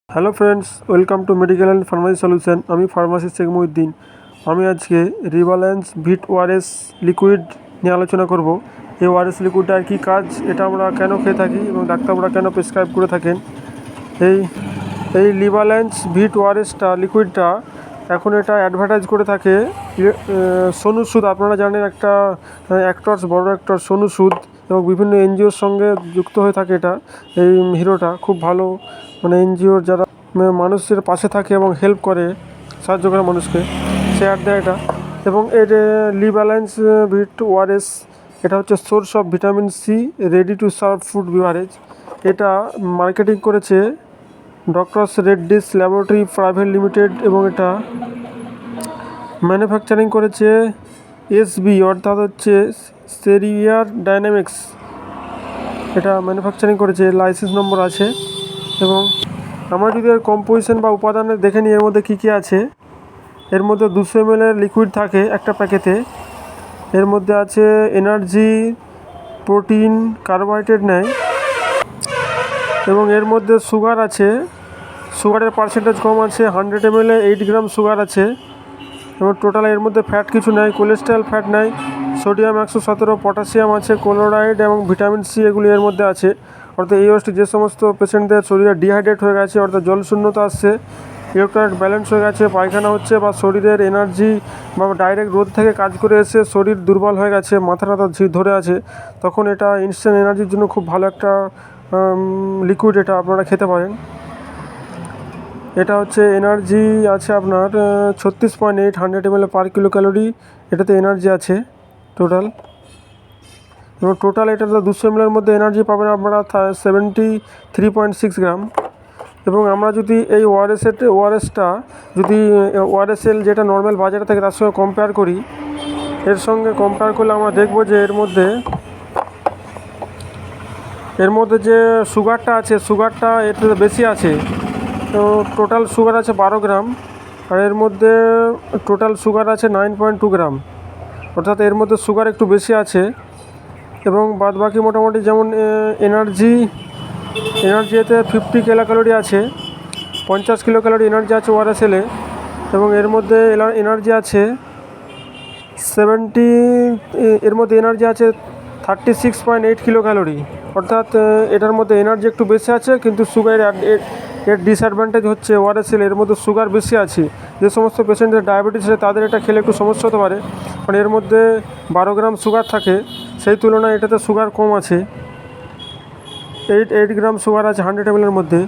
Hello friends, welcome to medical and pharmacy solution. আমি pharmacist Sheikh Mohiuddin. আমি আজকে রিবাল্যান্স ভিট ওআরএস লিকুইড নিয়ে আলোচনা করব। এই ওআরএস লিকুইডটার কী কাজ, এটা আমরা কেন খেয়ে থাকি এবং ডাক্তাররা কেন প্রেসক্রাইব করে থাকেন। এই রিবাল্যান্স ভিট ওআরএসটা লিকুইডটা এখন এটা অ্যাডভার্টাইজ করে থাকে সোনু সুদ। আপনারা জানেন একটা অ্যাক্টরস, বড় অ্যাক্টর সোনু সুদ, এবং বিভিন্ন এনজিওর সঙ্গে যুক্ত হয়ে থাকে। এই হিরোটা খুব ভালো, এনজিওর যারা মানুষের পাশে থাকে এবং হেল্প করে, সাহায্য করে মানুষকে, সে অ্যাড দেয় এটা। এবং এর রিবাল্যান্স ভিট ওআরএস এটা হচ্ছে source of vitamin C, ready to serve food beverage. এটা মার্কেটিং করেছে doctor's Reddy's laboratory private limited, এবং এটা ম্যানুফ্যাকচারিং করেছে এসবি, অর্থাৎ হচ্ছে সেরিয়ার ডাইনামিক্স। এটা ম্যানুফ্যাকচারিং করেছে, লাইসেন্স নম্বর আছে। এবং আমরা যদি এর কম্পোজিশন বা উপাদানে দেখে নিই এর মধ্যে কী কী আছে। এর মধ্যে 200 ml লিকুইড থাকে একটা প্যাকেটে। এর মধ্যে আছে এনার্জি, প্রোটিন, কার্বোহাইড্রেট নেয়, এবং এর মধ্যে সুগার আছে। সুগারের পার্সেন্টেজ কম আছে, 100 ml 8 গ্রাম সুগার আছে। এবং টোটাল এর মধ্যে ফ্যাট কিছু নেই, কোলেস্টেরল ফ্যাট নেই, সোডিয়াম 117, পটাশিয়াম আছে, ক্লোরাইড এবং ভিটামিন সি এগুলি এর মধ্যে আছে। অর্থাৎ এই ওষুধ যে সমস্ত পেশেন্টদের শরীরে ডিহাইড্রেট হয়ে গেছে, অর্থাৎ জল শূন্যতা আসছে, ইলেকট্রোলাইট ব্যালেন্স হয়ে গেছে, পায়খানা হচ্ছে, বা শরীরের এনার্জি বা ডাইরেক্ট রোদ থেকে কাজ করে এসে শরীর দুর্বল হয়ে গেছে, মাথা ধরে আছে, তখন এটা ইনস্ট্যান্ট এনার্জির জন্য খুব ভালো একটা লিকুইড। এটা আপনারা খেতে পারেন। এটা হচ্ছে এনার্জি আছে আপনার 36.8 100 ml পার কিলো ক্যালোরি, এটাতে এনার্জি আছে টোটাল। এবং টোটাল এটাতে 200 ml মধ্যে এনার্জি পাবেন আপনারা 73.6 গ্রাম। এবং আমরা যদি এই ওআরএসটা যদি ওআরএসএল যেটা নর্মাল বাজারে থাকে তার সঙ্গে কম্পেয়ার করি, এর সঙ্গে কম্পেয়ার করলে আমরা দেখব যে এর মধ্যে যে সুগারটা আছে, সুগারটা এতে বেশি আছে। তো টোটাল সুগার আছে 12 গ্রাম, আর এর মধ্যে টোটাল সুগার আছে 9.2 গ্রাম, অর্থাৎ এর মধ্যে সুগার একটু বেশি আছে। এবং বাদ বাকি মোটামুটি যেমন এনার্জি এতে 50 কিলো ক্যালোরি আছে, 50 কিলো ক্যালোরি এনার্জি আছে ওআরএসএলে। এবং এর মধ্যে এনার্জি আছে 36.8 কিলো ক্যালোরি, অর্থাৎ এটার মধ্যে এনার্জি একটু বেশি আছে, কিন্তু সুগার এর ডিসঅ্যাডভান্টেজ হচ্ছে ওআরএসএল এর মধ্যে সুগার বেশি আছে। যে সমস্ত পেশেন্টদের ডায়াবেটিস আছে তাদের এটা খেলে একটু সমস্যা হতে পারে, কারণ এর মধ্যে 12 গ্রাম সুগার থাকে, সেই তুলনায় এটাতে সুগার কম আছে, 8 গ্রাম সুগার আছে 100 ml এর মধ্যে,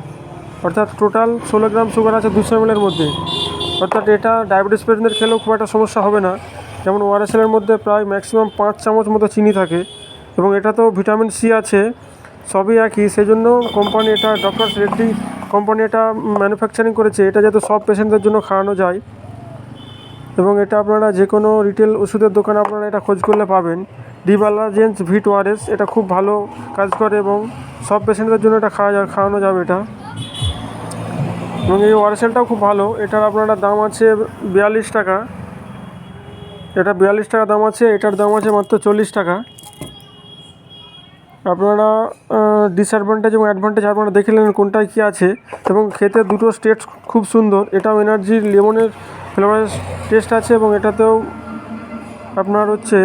অর্থাৎ টোটাল 16 গ্রাম সুগার আছে 200 ml এর মধ্যে। অর্থাৎ এটা ডায়াবেটিস পেশেন্টদের খেলেও খুব একটা সমস্যা হবে না। যেমন ওআরএসএলের মধ্যে প্রায় ম্যাক্সিমাম 5 চামচ মতো চিনি থাকে, এবং এটাতেও ভিটামিন সি আছে, সবই একই। সেই জন্য কোম্পানি এটা ডক্টরস রেড্ডি কোম্পানি এটা ম্যানুফ্যাকচারিং করেছে, এটা যাতে সব পেশেন্টদের জন্য খাওয়ানো যায়। এবং এটা আপনারা যে কোনো রিটেল ওষুধের দোকানে আপনারা এটা খোঁজ করলে পাবেন। রিবাল্যান্স ভিট ওআরএস এটা খুব ভালো কাজ করে, এবং সব পেশেন্টদের জন্য এটা খাওয়ানো যাবে এটা। এবং এই ওআরএসএলটাও খুব ভালো। এটার আপনারা দাম আছে 42 টাকা, এটা 42 টাকা দাম আছে, এটার দাম আছে মাত্র 40 টাকা। আপনারা ডিসঅ্যাডভান্টেজ এবং অ্যাডভান্টেজ আপনারা দেখে নেন কোনটায় কী আছে। এবং খেতে দুটো টেস্ট খুব সুন্দর। এটাও এনার্জির লেমনের ফ্লেভারের টেস্ট আছে, এবং এটাতেও আপনার হচ্ছে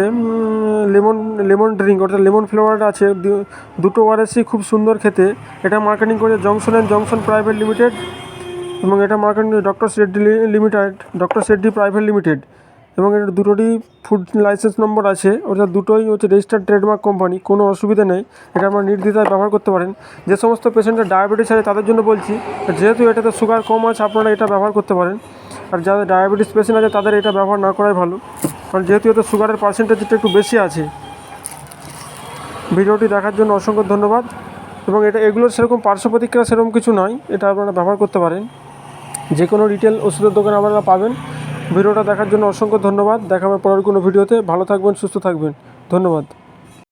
লেমন ড্রিঙ্ক, অর্থাৎ লেমন ফ্লেভারটা আছে। দুটো ওআরএসই খুব সুন্দর খেতে। এটা মার্কেটিং করে জংশন প্রাইভেট লিমিটেড, এবং এটা marketing doctors Reddy private limited. এবং এর দুটোরই ফুড লাইসেন্স নম্বর আছে, অর্থাৎ দুটোই হচ্ছে রেজিস্টার্ড ট্রেডমার্ক কোম্পানি, কোনো অসুবিধা নেই। এটা আপনারা নির্দ্বিধায় ব্যবহার করতে পারেন। যে সমস্ত পেশেন্টের ডায়াবেটিস আছে তাদের জন্য বলছি, যেহেতু এটাতে সুগার কম আছে আপনারা এটা ব্যবহার করতে পারেন। আর যাদের ডায়াবেটিস পেশেন্ট আছে তাদের এটা ব্যবহার না করাই ভালো, কারণ যেহেতু এতে সুগারের পার্সেন্টেজটা একটু বেশি আছে। ভিডিওটি দেখার জন্য অসংখ্য ধন্যবাদ। এবং এগুলোর সেরকম পার্শ্ব প্রতিক্রিয়া সেরকম কিছু নয়, এটা আপনারা ব্যবহার করতে পারেন। যে কোনো রিটেল ওষুধের দোকানে আপনারা পাবেন। ভিডিওটা দেখার জন্য অসংখ্য ধন্যবাদ। দেখা হবে পরের কোনো ভিডিওতে। ভালো থাকবেন, সুস্থ থাকবেন, ধন্যবাদ।